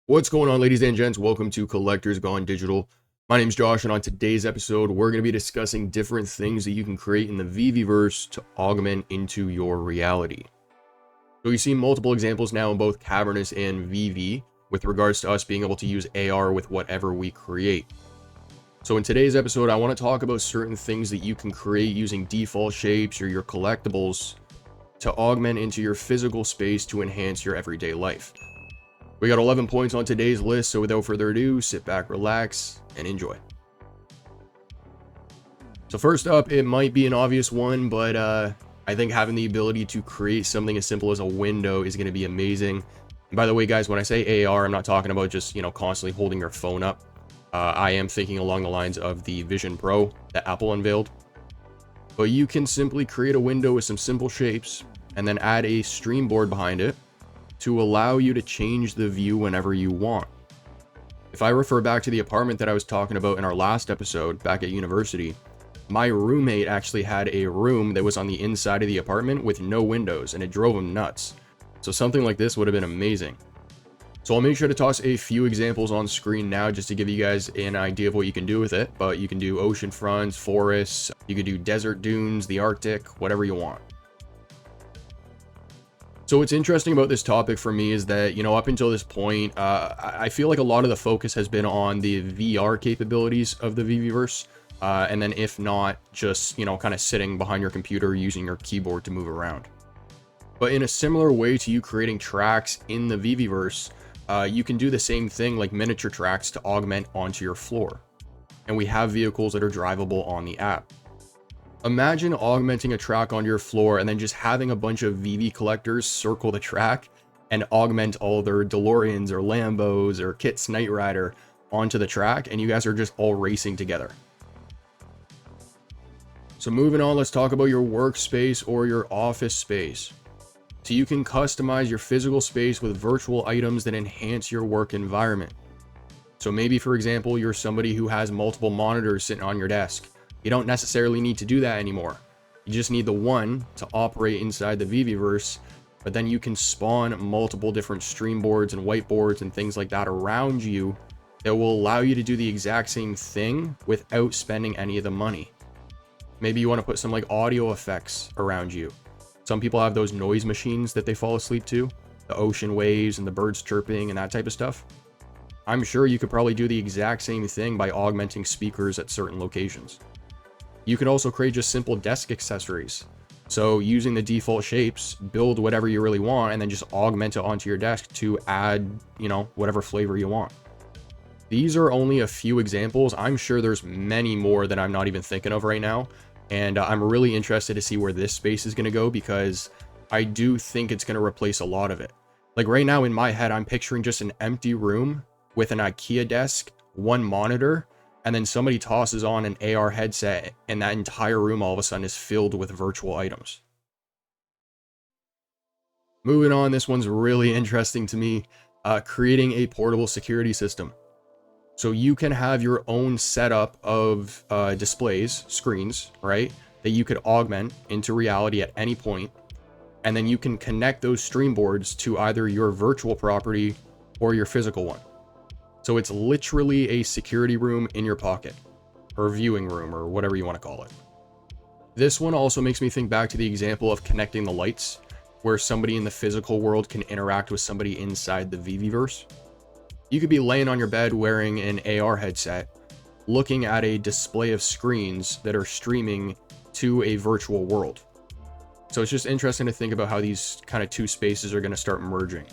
What's going on, ladies and gents? Welcome to Collectors Gone Digital. My name is Josh, and on today's episode, we're going to be discussing different things that you can create in the VeVeVerse to augment into your reality. So you see multiple examples now in both Cavernous and VeVe with regards to us being able to use AR with whatever we create. So in today's episode, I want to talk about certain things that you can create using default shapes or your collectibles to augment into your physical space to enhance your everyday life. We got 11 points on today's list, so without further ado, sit back, relax, and enjoy. So first up, it might be an obvious one, but I think having the ability to create something as simple as a window is going to be amazing. And by the way, guys, when I say AR, I'm not talking about just, constantly holding your phone up. I am thinking along the lines of the Vision Pro that Apple unveiled. But you can simply create a window with some simple shapes and then add a stream board behind it to allow you to change the view whenever you want. If I refer back to the apartment that I was talking about in our last episode back at university, my roommate actually had a room that was on the inside of the apartment with no windows, and it drove him nuts. So something like this would have been amazing. So I'll make sure to toss a few examples on screen now just to give you guys an idea of what you can do with it, but you can do ocean fronts, forests, you could do desert dunes, the Arctic, whatever you want. So what's interesting about this topic for me is that, up until this point, I feel like a lot of the focus has been on the VR capabilities of the VeVeVerse. And then if not, just, kind of sitting behind your computer using your keyboard to move around. But in a similar way to you creating tracks in the VeVeVerse, you can do the same thing like miniature tracks to augment onto your floor. And we have vehicles that are drivable on the app. Imagine augmenting a track on your floor and then just having a bunch of VeVe collectors circle the track and augment all their DeLoreans or Lambos or Kit's Knight Rider onto the track, and you guys are just all racing together. So moving on, let's talk about your workspace or your office space. So you can customize your physical space with virtual items that enhance your work environment. So maybe, for example, you're somebody who has multiple monitors sitting on your desk. You don't necessarily need to do that anymore. You just need the one to operate inside the VeVeVerse, but then you can spawn multiple different stream boards and whiteboards and things like that around you that will allow you to do the exact same thing without spending any of the money. Maybe you want to put some like audio effects around you. Some people have those noise machines that they fall asleep to, the ocean waves and the birds chirping and that type of stuff. I'm sure you could probably do the exact same thing by augmenting speakers at certain locations. You can also create just simple desk accessories. So using the default shapes, build whatever you really want and then just augment it onto your desk to add, whatever flavor you want. These are only a few examples. I'm sure there's many more that I'm not even thinking of right now. And I'm really interested to see where this space is going to go because I do think it's going to replace a lot of it. Like right now in my head, I'm picturing just an empty room with an IKEA desk, one monitor, and then somebody tosses on an AR headset and that entire room all of a sudden is filled with virtual items. Moving on, this one's really interesting to me, creating a portable security system. So you can have your own setup of displays, screens, right, that you could augment into reality at any point, and then you can connect those stream boards to either your virtual property or your physical one. So it's literally a security room in your pocket, or viewing room, or whatever you want to call it. This one also makes me think back to the example of connecting the lights, where somebody in the physical world can interact with somebody inside the VeVeVerse. You could be laying on your bed wearing an AR headset, looking at a display of screens that are streaming to a virtual world. So it's just interesting to think about how these kind of two spaces are going to start merging.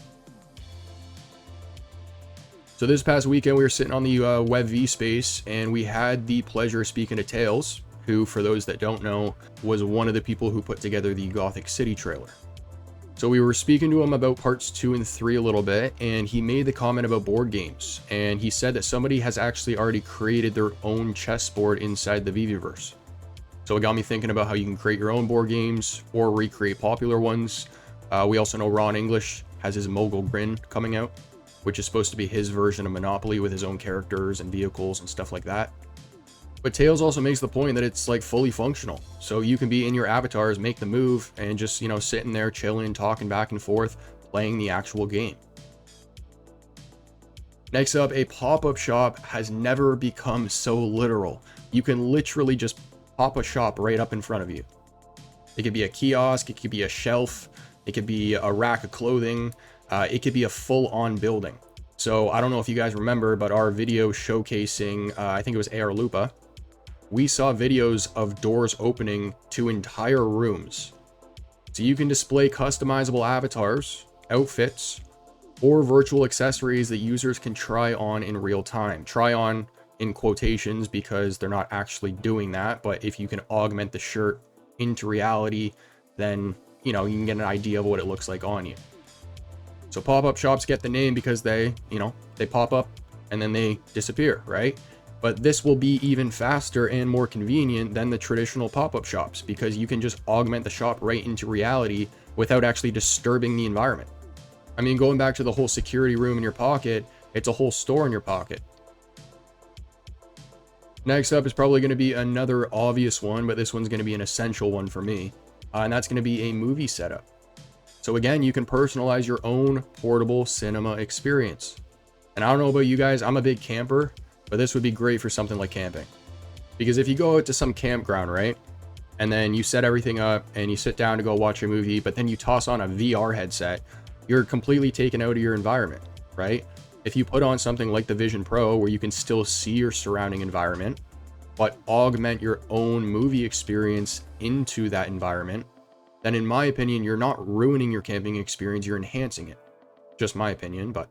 So this past weekend, we were sitting on the VeVe space, and we had the pleasure of speaking to Tails, who, for those that don't know, was one of the people who put together the Gothic City trailer. So we were speaking to him about parts 2 and 3 a little bit, and he made the comment about board games, and he said that somebody has actually already created their own chessboard inside the VeVeVerse. So it got me thinking about how you can create your own board games or recreate popular ones. We also know Ron English has his Mogul Grin coming out, which is supposed to be his version of Monopoly with his own characters and vehicles and stuff like that. But Tails also makes the point that it's like fully functional. So you can be in your avatars, make the move, and just, sitting there chilling, talking back and forth, playing the actual game. Next up, a pop-up shop has never become so literal. You can literally just pop a shop right up in front of you. It could be a kiosk, it could be a shelf, it could be a rack of clothing, it could be a full-on building. So I don't know if you guys remember, but our video showcasing, I think it was AR Lupa, we saw videos of doors opening to entire rooms. So you can display customizable avatars, outfits, or virtual accessories that users can try on in real time. Try on in quotations because they're not actually doing that, but if you can augment the shirt into reality, then you can get an idea of what it looks like on you. So pop-up shops get the name because they pop up and then they disappear, right? But this will be even faster and more convenient than the traditional pop-up shops because you can just augment the shop right into reality without actually disturbing the environment. I mean, going back to the whole security room in your pocket, it's a whole store in your pocket. Next up is probably going to be another obvious one, but this one's going to be an essential one for me. And that's going to be a movie setup. So again, you can personalize your own portable cinema experience. And I don't know about you guys, I'm a big camper, but this would be great for something like camping. Because if you go out to some campground, right? And then you set everything up and you sit down to go watch a movie, but then you toss on a VR headset, you're completely taken out of your environment, right? If you put on something like the Vision Pro where you can still see your surrounding environment, but augment your own movie experience into that environment, then in my opinion, you're not ruining your camping experience, you're enhancing it. Just my opinion, but...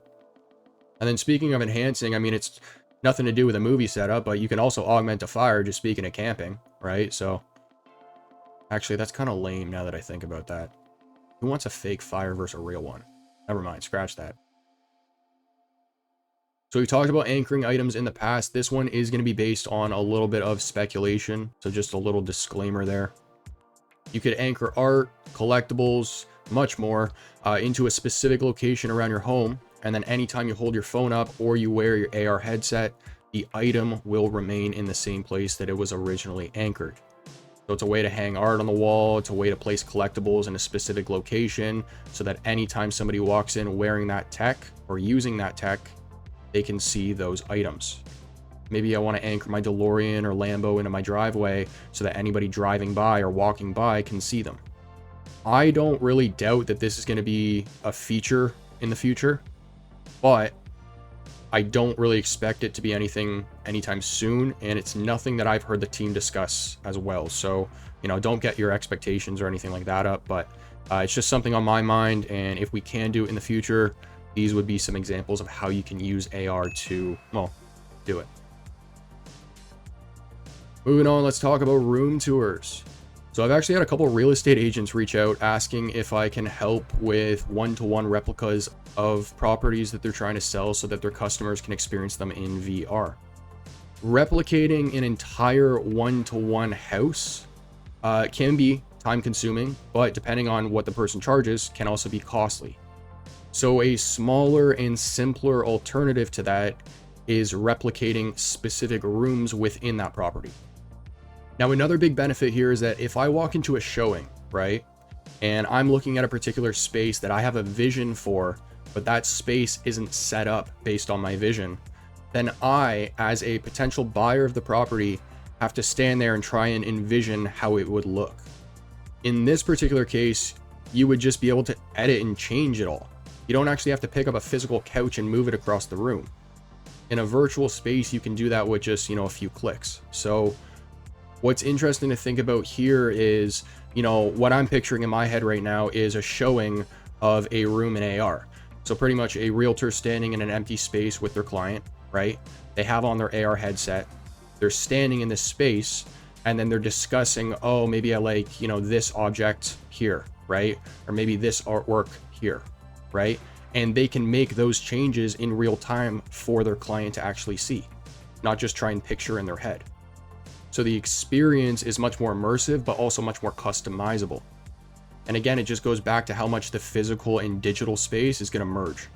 And then speaking of enhancing, I mean, it's nothing to do with a movie setup, but you can also augment a fire, just speaking of camping, right? So, actually, that's kind of lame now that I think about that. Who wants a fake fire versus a real one? Never mind, scratch that. So we talked about anchoring items in the past. This one is going to be based on a little bit of speculation. So just a little disclaimer there. You could anchor art, collectibles, much more into a specific location around your home. And then anytime you hold your phone up or you wear your AR headset, the item will remain in the same place that it was originally anchored. So it's a way to hang art on the wall. It's a way to place collectibles in a specific location so that anytime somebody walks in wearing that tech or using that tech, they can see those items. Maybe I want to anchor my DeLorean or Lambo into my driveway so that anybody driving by or walking by can see them. I don't really doubt that this is going to be a feature in the future, but I don't really expect it to be anything anytime soon, and it's nothing that I've heard the team discuss as well. So, don't get your expectations or anything like that up, but it's just something on my mind, and if we can do it in the future, these would be some examples of how you can use AR to, well, do it. Moving on, let's talk about room tours. So I've actually had a couple of real estate agents reach out asking if I can help with one-to-one replicas of properties that they're trying to sell so that their customers can experience them in VR. Replicating an entire one-to-one house can be time-consuming, but depending on what the person charges, can also be costly. So a smaller and simpler alternative to that is replicating specific rooms within that property. Now, another big benefit here is that if I walk into a showing, right, and I'm looking at a particular space that I have a vision for, but that space isn't set up based on my vision, then I, as a potential buyer of the property, have to stand there and try and envision how it would look. In this particular case, you would just be able to edit and change it all. You don't actually have to pick up a physical couch and move it across the room. In a virtual space, you can do that with just, a few clicks. So what's interesting to think about here is, what I'm picturing in my head right now is a showing of a room in AR. So pretty much a realtor standing in an empty space with their client, right? They have on their AR headset. They're standing in this space and then they're discussing, oh, maybe I like, this object here, right? Or maybe this artwork here, right? And they can make those changes in real time for their client to actually see, not just try and picture in their head. So the experience is much more immersive, but also much more customizable. And again, it just goes back to how much the physical and digital space is going to merge.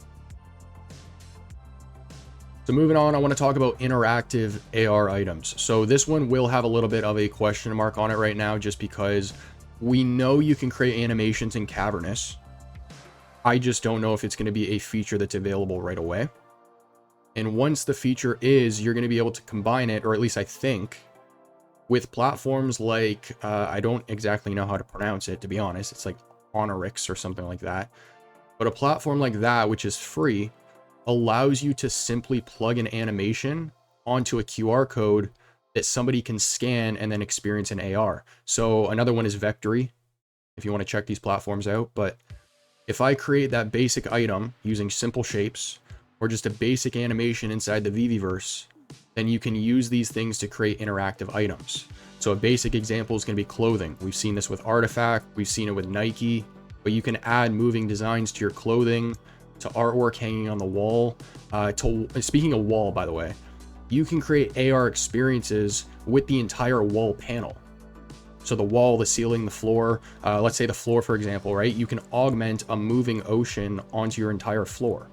So moving on, I want to talk about interactive AR items. So this one will have a little bit of a question mark on it right now, just because we know you can create animations in Cavernous. I just don't know if it's going to be a feature that's available right away. And once the feature is, you're going to be able to combine it, or at least I think, with platforms like, I don't exactly know how to pronounce it, to be honest. It's like Honorix or something like that. But a platform like that, which is free, allows you to simply plug an animation onto a QR code that somebody can scan and then experience in AR. So another one is Vectory, if you want to check these platforms out. But if I create that basic item using simple shapes or just a basic animation inside the VeVeVerse, then you can use these things to create interactive items. So a basic example is going to be clothing. We've seen this with Artifact, we've seen it with Nike, but you can add moving designs to your clothing, to artwork hanging on the wall. Speaking of wall, by the way, you can create AR experiences with the entire wall panel. So the wall, the ceiling, the floor, let's say the floor, for example, right? You can augment a moving ocean onto your entire floor.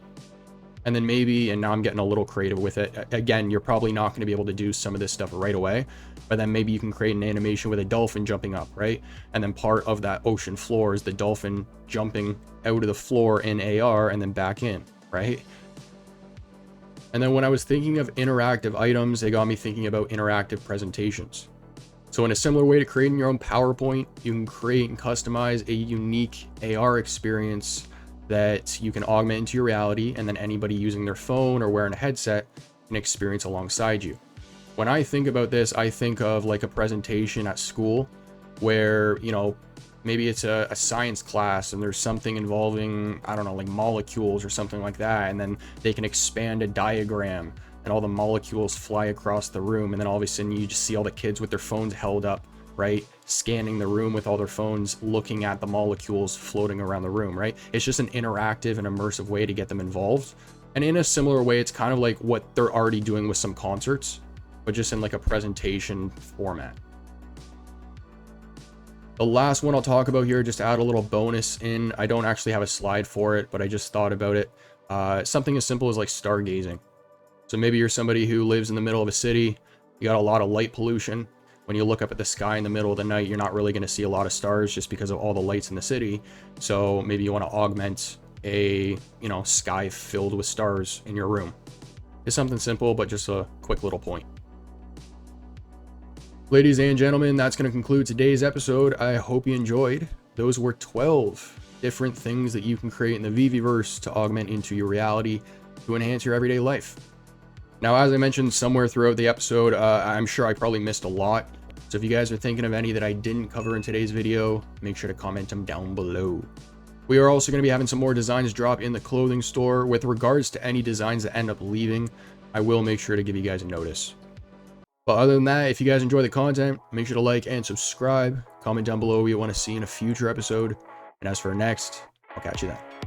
And then maybe, and now I'm getting a little creative with it. Again, you're probably not going to be able to do some of this stuff right away, but then maybe you can create an animation with a dolphin jumping up, right? And then part of that ocean floor is the dolphin jumping out of the floor in AR and then back in, right? And then when I was thinking of interactive items, it got me thinking about interactive presentations. So in a similar way to creating your own PowerPoint, you can create and customize a unique AR experience that you can augment into your reality, and then anybody using their phone or wearing a headset can experience alongside you. When I think about this, I think of like a presentation at school where, you know, maybe it's a science class and there's something involving, I don't know, like molecules or something like that, and then they can expand a diagram and all the molecules fly across the room, and then all of a sudden you just see all the kids with their phones held up, right? Scanning the room with all their phones, looking at the molecules floating around the room, right? It's just an interactive and immersive way to get them involved. And in a similar way, it's kind of like what they're already doing with some concerts, but just in like a presentation format. The last one I'll talk about here, just to add a little bonus in, I don't actually have a slide for it, but I just thought about it. Something as simple as like stargazing. So maybe you're somebody who lives in the middle of a city, you got a lot of light pollution. When you look up at the sky in the middle of the night, you're not really going to see a lot of stars just because of all the lights in the city. So maybe you want to augment a, you know, sky filled with stars in your room. It's something simple, but just a quick little point. Ladies and gentlemen, that's going to conclude today's episode. I hope you enjoyed. Those were 12 different things that you can create in the VeVeVerse to augment into your reality to enhance your everyday life. Now, as I mentioned somewhere throughout the episode, I'm sure I probably missed a lot. So if you guys are thinking of any that I didn't cover in today's video, make sure to comment them down below. We are also going to be having some more designs drop in the clothing store. With regards to any designs that end up leaving, I will make sure to give you guys a notice. But other than that, if you guys enjoy the content, make sure to like and subscribe. Comment down below what you want to see in a future episode. And as for next, I'll catch you then.